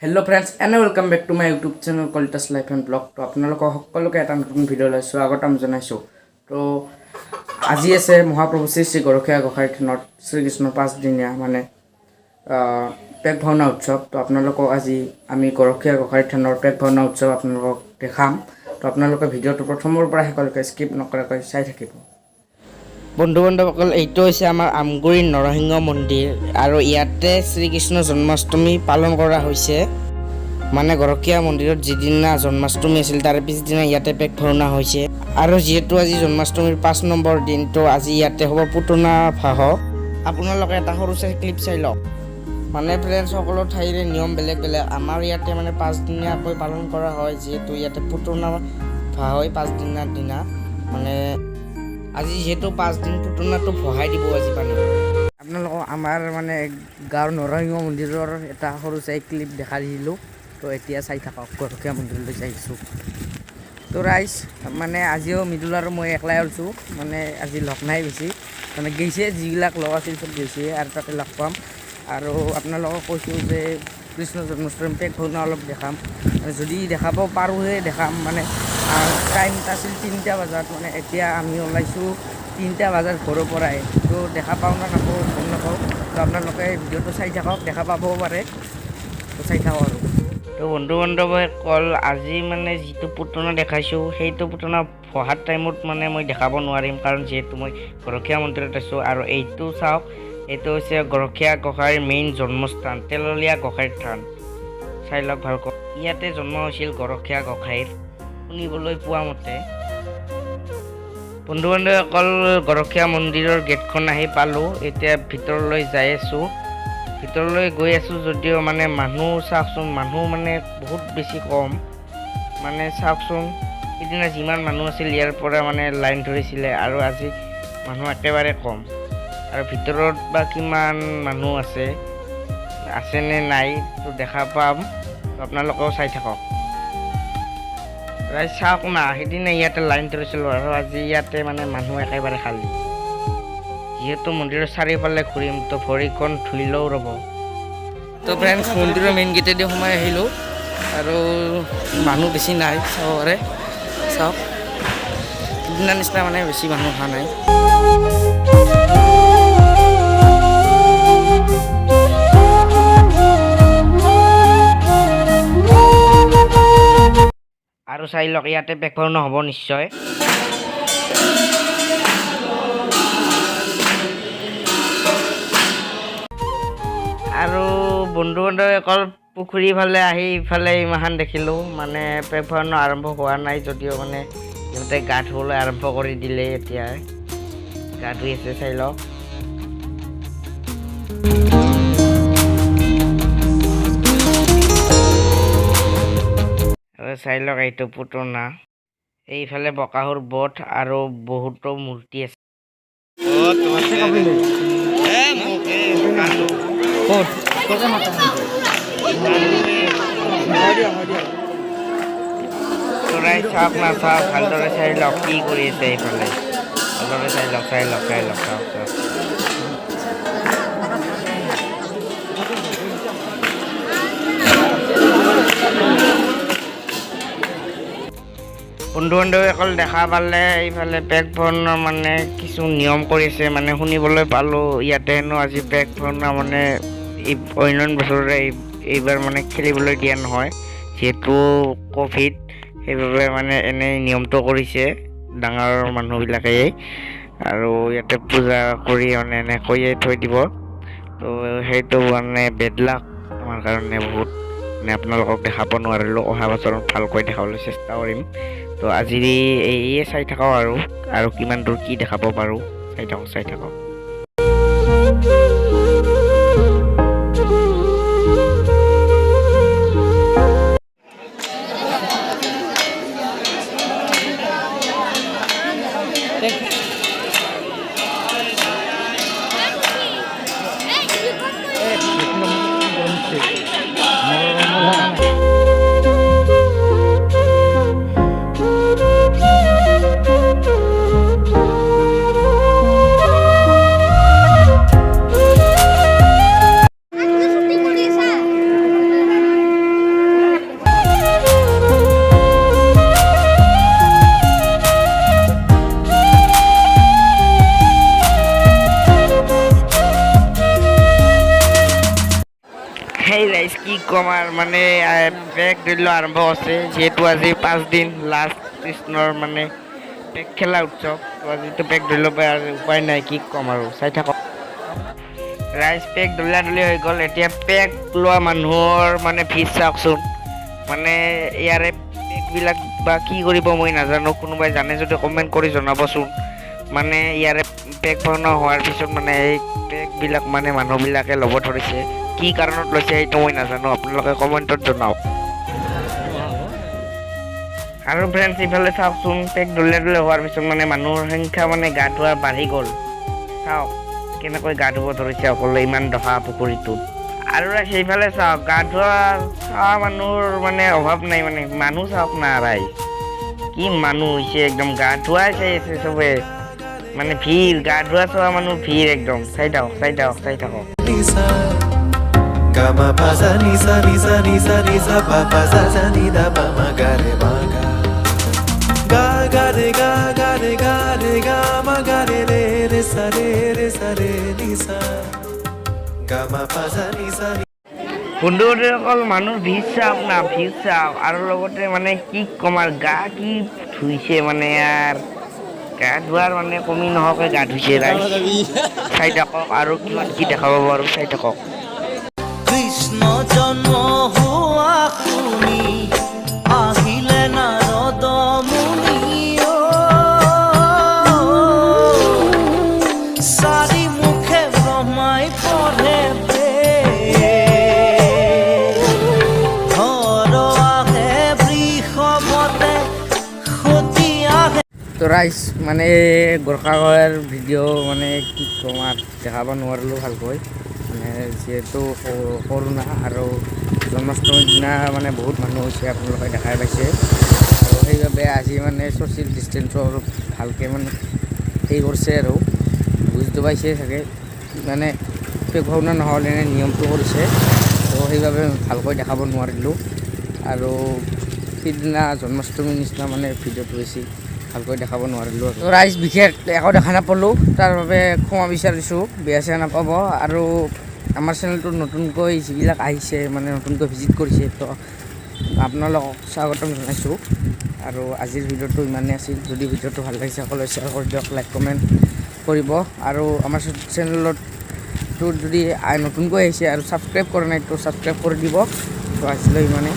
Hello' friends and welcome back to my YouTube channel Kalita's life and blog. তো আপোনালোকক সকলোকে এটা নতুন ভিডিঅ' লৈছোঁ, স্বাগতম জনাইছোঁ। তো আজি আছে মহাপ্ৰভু শ্ৰী শ্ৰী গৰখীয়া গোসাঁই থানত শ্ৰীকৃষ্ণৰ 5 দিনীয়া পেক ভাওনা উৎসৱ। তো আপোনালোকক আজি আমি গৰখীয়া গোসাঁই থানৰ পেক ভাওনা উৎসৱ আপোনালোকক দেখাম। তো আপোনালোকে ভিডিঅ'টো প্ৰথমৰ পৰা শেষলৈকে স্কিপ নকৰাকৈ চাই থাকিব। বন্ধু বান্ধৱসকল, এইটো হৈছে আমাৰ আমগুৰিৰ নৰসিংহ মন্দিৰ আৰু ইয়াতে শ্ৰীকৃষ্ণ জন্মাষ্টমী পালন কৰা হৈছে। মানে গৰখীয়া মন্দিৰত যিদিনা জন্মাষ্টমী আছিল তাৰ পিছদিনা ইয়াতে পেক ভাওনা হৈছে। আৰু যিহেতু আজি জন্মাষ্টমীৰ 5 নম্বৰ দিন, তো আজি ইয়াতে হ'ব পুতনা ভাহ। আপোনালোকে এটা সৰু চাই ক্লিপ চাই লওক। মানে ফ্ৰেণ্ডছ, সকলো ঠাইৰে নিয়ম বেলেগ বেলেগ। আমাৰ ইয়াতে মানে 5 দিনীয়াকৈ পালন কৰা হয়, যিহেতু ইয়াতে পুতনা ভাহ হয় 5 দিনৰ দিনা। মানে আজি যিহেতু 5 দিন পুতনাটো ভহাই দিব আজি পানী। আপোনালোকক আমাৰ মানে গাঁৱৰ নৰসিংহ মন্দিৰৰ এটা সৰু চাই ক্লিপ দেখাই দিলোঁ। তো এতিয়া চাই থাকক, গৰখীয়া মন্দিৰলৈ যাইছোঁ। তো ৰাইজ, মানে আজিও মৃদুল আৰু মই একলাই ওলছোঁ, মানে আজি লগ নাই বেছি। মানে গৈছে যিবিলাক লগ আছিল চব গৈছে আৰু তাতে লগ পাম। আৰু আপোনালোকক কৈছোঁ যে কৃষ্ণ জন্মাষ্টমী পেক ভাওনা অলপ দেখাম, যদি দেখাব পাৰোঁহে দেখাম। মানে টাইম আছিল 3টা বজাত, মানে এতিয়া আমি ওলাইছোঁ 3টা বজাত ঘৰৰ পৰাই। তো দেখা পাওঁ না নাপাওঁ গম নাপাওঁ। তো আপোনালোকে ভিডিঅ'টো চাই থাকক, দেখা পাবও পাৰে। তো চাই থাকক আৰু। তো বন্ধু বান্ধৱসকল, আজি মানে যিটো পুতনা দেখাইছোঁ সেইটো পুতনা ভহাৰ টাইমত মানে মই দেখাব নোৱাৰিম, কাৰণ যিহেতু মই গৰখীয়া মন্দিৰত আছোঁ। আৰু এইটো চাওক, এইটো হৈছে গৰখীয়া গোসাঁইৰ মেইন জন্মস্থান, তেললীয়া গোসাঁইৰ থান। চাই লওক ভালকৈ। ইয়াতে জন্ম হৈছিল গৰখীয়া গোসাঁইৰ, শুনিবলৈ পোৱা মতে। বন্ধু বান্ধৱসকল, গৰখীয়া মন্দিৰৰ গেটখন আহি পালোঁ। এতিয়া ভিতৰলৈ যাই আছোঁ। ভিতৰলৈ গৈ আছোঁ যদিও মানে মানুহ চাওকচোন, মানুহ মানে বহুত বেছি কম। মানে চাওকচোন, সিদিনা যিমান মানুহ আছিল ইয়াৰ পৰা মানে লাইন ধৰিছিলে, আৰু আজি মানুহ একেবাৰে কম। আৰু ভিতৰত বা কিমান মানুহ আছেনে নাই তো দেখা পাম। আপোনালোকেও চাই থাকক। ৰাইজ চাওক না, সিদিনা ইয়াতে লাইন ধৰিছিলোঁ আৰু আজি ইয়াতে মানে মানুহ একেবাৰে খালী। যিহেতু মন্দিৰৰ চাৰিওফালে ঘূৰিম, তো ভৰিখন ধুইলেও ৰ'ব। তো ফ্ৰেণ্ডছ, মন্দিৰৰ মেইন গেটেদি সোমাই আহিলোঁ আৰু মানুহ বেছি নাই, চাব পাৰে। চাওক, সিদিনা নিচিনা মানে বেছি মানুহ অহা নাই। আৰু চাই লওক, ইয়াতে পেক ভাওনা হ'ব নিশ্চয়। আৰু বন্ধু বান্ধৱসকল, পুখুৰীৰ ফালে আহি ইফালে ইমানখন দেখিলোঁ। মানে পেক ভাওনা আৰম্ভ হোৱা নাই যদিও মানে সিহঁতে গা ধুবলৈ আৰম্ভ কৰি দিলে। এতিয়া গা ধুই আছে, চাই লওক। চাই লওক, এইটো পুতনা। এইফালে বকাসুৰ বধ আৰু বহুতো মূৰ্তি আছে। চৰাই চাওক না, চাওক ভালদৰে চাই লওক কি কৰি আছে এইফালে। ভালদৰে চাই লওক, চাওক। বন্ধু বান্ধৱীসকল, দেখা পালে এইফালে পেক ভাওনা মানে কিছু নিয়ম কৰিছে, মানে শুনিবলৈ পালোঁ। ইয়াতে হেনো আজি পেক ভাওনা মানে অন্য বছৰে এইবাৰ মানে খেলিবলৈ দিয়া নহয়, যিহেতু ক'ভিড। সেইবাবে মানে এনেই নিয়মটো কৰিছে ডাঙৰ মানুহবিলাকে। আৰু ইয়াতে পূজা কৰি মানে এনেকৈয়ে থৈ দিব। তো সেইটো মানে বেড লাক আমাৰ কাৰণে বহুত। মানে আপোনালোকক দেখাব নোৱাৰিলোঁ, অহা বছৰত ভালকৈ দেখাবলৈ চেষ্টা কৰিম। তো আজি এইয়ে চাই থাকক আৰু কিমান দূৰ কি দেখাব পাৰোঁ। চাই থাকক। কি ক'ম আৰু মানে পেক ধৰি লওক আৰম্ভ হৈছে যিহেতু আজি 5 দিন লাষ্ট কৃষ্ণৰ মানে পেক খেলা উৎসৱ তো আজিতো পেক ধৰি ল'ব আৰু উপায় নাই কি ক'ম আৰু চাই থাকক ৰাইজ পেক দলীয়া হৈ গ'ল এতিয়া পেক লোৱা মানুহৰ মানে ভিৰ চাওকচোন মানে ইয়াৰে পেকবিলাক বা কি কৰিব মই নাজানো কোনোবাই জানে যদি কমেণ্ট কৰি জনাবচোন মানে ইয়াৰে পেক বনোৱা হোৱাৰ পিছত মানে এই পেকবিলাক মানে মানুহবিলাকে ল'ব ধৰিছে কি কাৰণত লৈছে সেইটো মই নাজানো আপোনালোকে কমেণ্টত জনাওক আৰু ফ্ৰেণ্ডছ ইফালে চাওকচোন পেক দলীয়া হোৱাৰ পিছত মানে মানুহৰ সংখ্যা মানে গা ধোৱা বাঢ়ি গ'ল চাওক কেনেকৈ গা ধুব ধৰিছে অকলে ইমান দহা পুখুৰীটোত আৰু সেইফালে চাওক গা ধোৱা মানুহৰ মানে অভাৱ নাই মানে মানুহ চাওক না ৰাইজ কি মানুহ হৈছে একদম গা ধোৱাই চাই আছে চবে মানে ভিৰ গা ধোৱা চোৱা মানুহ ভিৰ একদম চাই থাকক Gama pa sa ni sa ni sa ni sa ni sa pa pa sa sa ni da pa ma ga re ma ga ga re ga re ga ma ga re sa ni sa Gama pa sa ni বন্ধুসকল মানুহ ভিৰ চাওক না ভিৰ চাওক আৰু লগতে মানে কি ক'ম আৰু গা কি ধুইছে মানে ইয়াৰ গা ধোৱাৰ মানে কমি নহওকে গা ধুইছে ৰাইজ চাই থাকক আৰু কিমান কি দেখাব পাৰোঁ চাই থাকক কৃষ্ণ জন্ম হোৱা শুনি আহিলে নাৰদ মুনি চাৰি মুখে ব্ৰহ্মাই পঢ়ে তো ৰাইজ মানে গোৰ্খাগড়ৰ ভিডিঅ' মানে কি ক'ম আৰু দেখাব নোৱাৰিলোঁ ভালকৈ মানে যিহেতু কৰোণা আৰু জন্মাষ্টমীৰ দিনা মানে বহুত মানুহ হৈছে আপোনালোকে দেখাই পাইছে আৰু সেইবাবে আজি মানে ছ'চিয়েল ডিষ্টেঞ্চৰ ভালকৈ মানে হেৰি কৰিছে আৰু বুজিটো পাইছে চাগে মানে পেক ভাওনা নহ'লে এনে নিয়মটো কৰিছে তো সেইবাবে ভালকৈ দেখাব নোৱাৰিলোঁ আৰু সিদিনা জন্মাষ্টমীৰ নিচিনা মানে ভিডিঅ'টো বেছি ভালকৈ দেখাব নোৱাৰিলোঁ আৰু ৰাইজ বিশেষ একো দেখা নাপালোঁ তাৰ বাবে ক্ষমা বিচাৰিছোঁ বেয়া চেয়া নাপাব আৰু আমাৰ চেনেলটোত নতুনকৈ যিবিলাক আহিছে মানে নতুনকৈ ভিজিট কৰিছে তো আপোনালোকক স্বাগতম জনাইছোঁ আৰু আজিৰ ভিডিঅ'টো ইমানেই আছিল যদি ভিডিঅ'টো ভাল লাগিছে সকলোৱে শ্বেয়াৰ কৰি দিয়ক লাইক কমেণ্ট কৰিব আৰু আমাৰ চেনেলটোত যদি নতুনকৈ আহিছে আৰু ছাবস্ক্ৰাইব কৰা নাই তো ছাবস্ক্ৰাইব কৰি দিব তো আজিলৈ ইমানেই